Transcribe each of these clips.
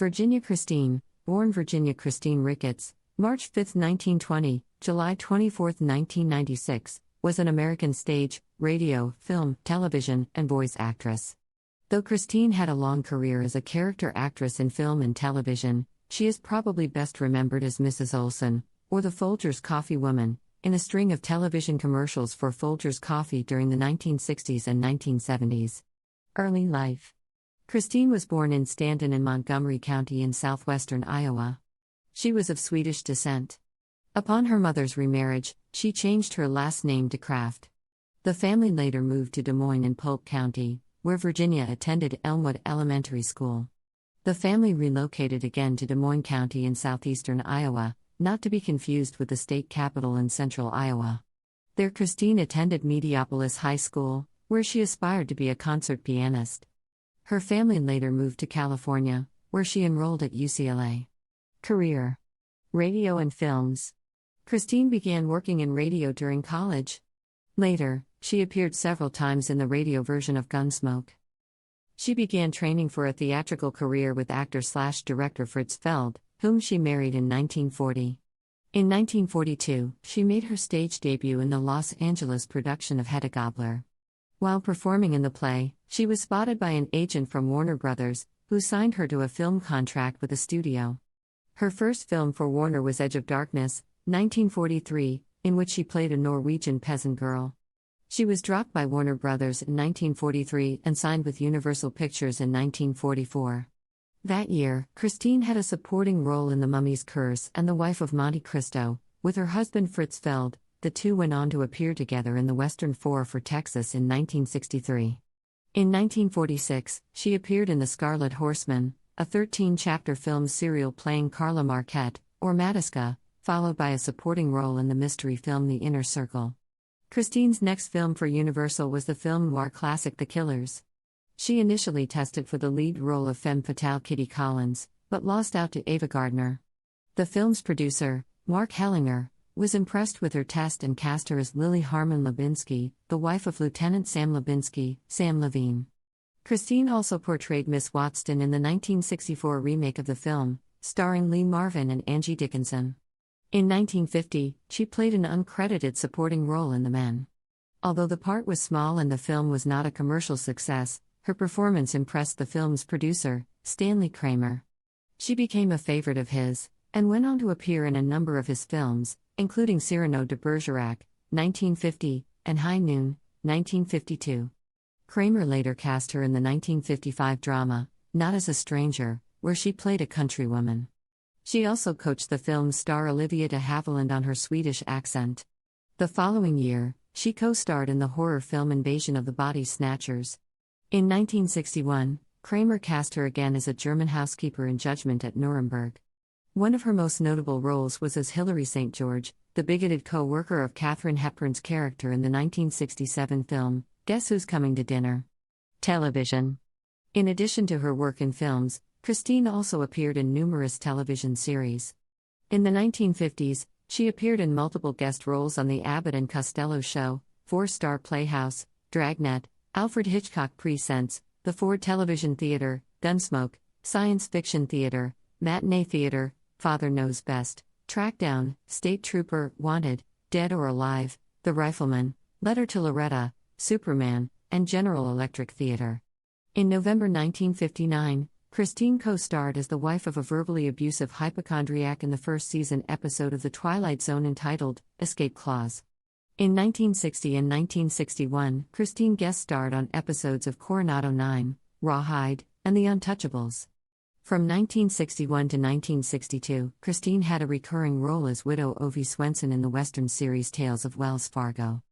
Virginia Christine, born Virginia Christine Ricketts, March 5, 1920, July 24, 1996, was an American stage, radio, film, television, and voice actress. Though Christine had a long career as a character actress in film and television, she is probably best remembered as Mrs. Olson, or the Folgers Coffee Woman, in a string of television commercials for Folgers Coffee during the 1960s and 1970s. Early life. Christine was born in Stanton in Montgomery County in southwestern Iowa. She was of Swedish descent. Upon her mother's remarriage, she changed her last name to Kraft. The family later moved to Des Moines in Polk County, where Virginia attended Elmwood Elementary School. The family relocated again to Des Moines County in southeastern Iowa, not to be confused with the state capital in central Iowa. There Christine attended Mediapolis High School, where she aspired to be a concert pianist. Her family later moved to California, where she enrolled at UCLA. Career: radio and films. Christine began working in radio during college. Later, she appeared several times in the radio version of Gunsmoke. She began training for a theatrical career with actor/director Fritz Feld, whom she married in 1940. In 1942, she made her stage debut in the Los Angeles production of Hedda Gabler. While performing in the play, she was spotted by an agent from Warner Brothers, who signed her to a film contract with a studio. Her first film for Warner was Edge of Darkness, 1943, in which she played a Norwegian peasant girl. She was dropped by Warner Brothers in 1943 and signed with Universal Pictures in 1944. That year, Christine had a supporting role in The Mummy's Curse and The Wife of Monte Cristo, with her husband Fritz Feld. The two went on to appear together in the Western for Texas in 1963. In 1946, she appeared in The Scarlet Horseman, a 13-chapter film serial playing Carla Marquette, or Madiska, followed by a supporting role in the mystery film The Inner Circle. Christine's next film for Universal was the film noir classic The Killers. She initially tested for the lead role of femme fatale Kitty Collins, but lost out to Ava Gardner. The film's producer, Mark Hellinger, was impressed with her test and cast her as Lily Harmon Lubinsky, the wife of Lieutenant Sam Lubinsky, Sam Levine. Christine also portrayed Miss Watson in the 1964 remake of the film, starring Lee Marvin and Angie Dickinson. In 1950, she played an uncredited supporting role in The Men. Although the part was small and the film was not a commercial success, her performance impressed the film's producer, Stanley Kramer. She became a favorite of his, and went on to appear in a number of his films, including Cyrano de Bergerac, 1950, and High Noon, 1952. Kramer later cast her in the 1955 drama, Not as a Stranger, where she played a countrywoman. She also coached the film's star Olivia de Havilland on her Swedish accent. The following year, she co-starred in the horror film Invasion of the Body Snatchers. In 1961, Kramer cast her again as a German housekeeper in Judgment at Nuremberg. One of her most notable roles was as Hilary St. George, the bigoted co-worker of Katharine Hepburn's character in the 1967 film, Guess Who's Coming to Dinner? Television. In addition to her work in films, Christine also appeared in numerous television series. In the 1950s, she appeared in multiple guest roles on The Abbott and Costello Show, Four-Star Playhouse, Dragnet, Alfred Hitchcock Presents, The Ford Television Theater, Gunsmoke, Science Fiction Theater, Matinee Theater, Father Knows Best, Trackdown, State Trooper, Wanted, Dead or Alive, The Rifleman, Letter to Loretta, Superman, and General Electric Theater. In November 1959, Christine co-starred as the wife of a verbally abusive hypochondriac in the first season episode of The Twilight Zone entitled, Escape Clause. In 1960 and 1961, Christine guest-starred on episodes of Coronado 9, Rawhide, and The Untouchables. From 1961 to 1962, Christine had a recurring role as widow Ovie Swenson in the Western series Tales of Wells Fargo.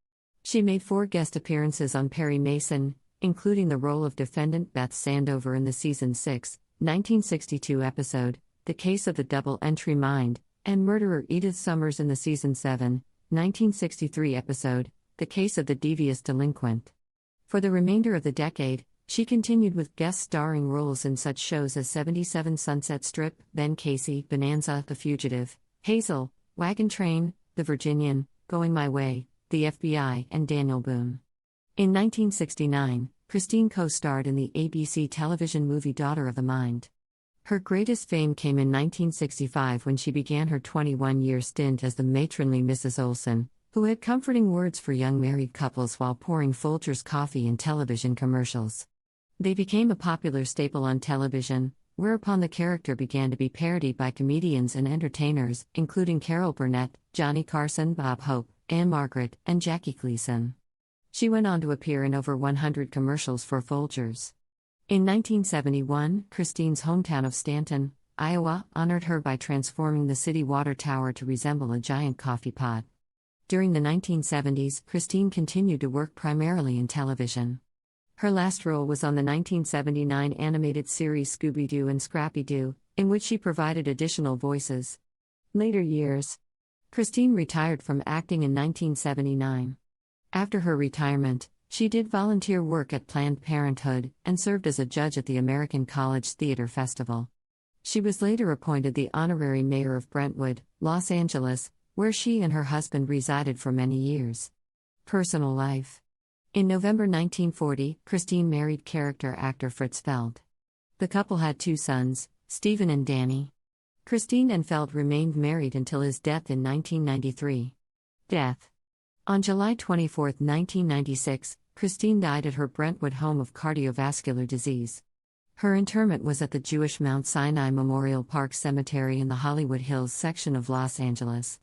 She made 4 guest appearances on Perry Mason, including the role of defendant Beth Sandover in the season 6, 1962 episode, The Case of the Double Entry Mind, and murderer Edith Summers in the season 7, 1963 episode, The Case of the Devious Delinquent. For the remainder of the decade, she continued with guest starring roles in such shows as 77 Sunset Strip, Ben Casey, Bonanza, The Fugitive, Hazel, Wagon Train, The Virginian, Going My Way, The FBI, and Daniel Boone. In 1969, Christine co-starred in the ABC television movie Daughter of the Mind. Her greatest fame came in 1965 when she began her 21-year stint as the matronly Mrs. Olson, who had comforting words for young married couples while pouring Folgers coffee in television commercials. They became a popular staple on television, whereupon the character began to be parodied by comedians and entertainers, including Carol Burnett, Johnny Carson, Bob Hope, Anne Margaret, and Jackie Gleason. She went on to appear in over 100 commercials for Folgers. In 1971, Christine's hometown of Stanton, Iowa, honored her by transforming the city water tower to resemble a giant coffee pot. During the 1970s, Christine continued to work primarily in television. Her last role was on the 1979 animated series Scooby-Doo and Scrappy-Doo, in which she provided additional voices. Later years. Christine retired from acting in 1979. After her retirement, she did volunteer work at Planned Parenthood and served as a judge at the American College Theater Festival. She was later appointed the honorary mayor of Brentwood, Los Angeles, where she and her husband resided for many years. Personal life. In November 1940, Christine married character actor Fritz Feld. The couple had 2 sons, Stephen and Danny. Christine and Feld remained married until his death in 1993. Death. On July 24, 1996, Christine died at her Brentwood home of cardiovascular disease. Her interment was at the Jewish Mount Sinai Memorial Park Cemetery in the Hollywood Hills section of Los Angeles.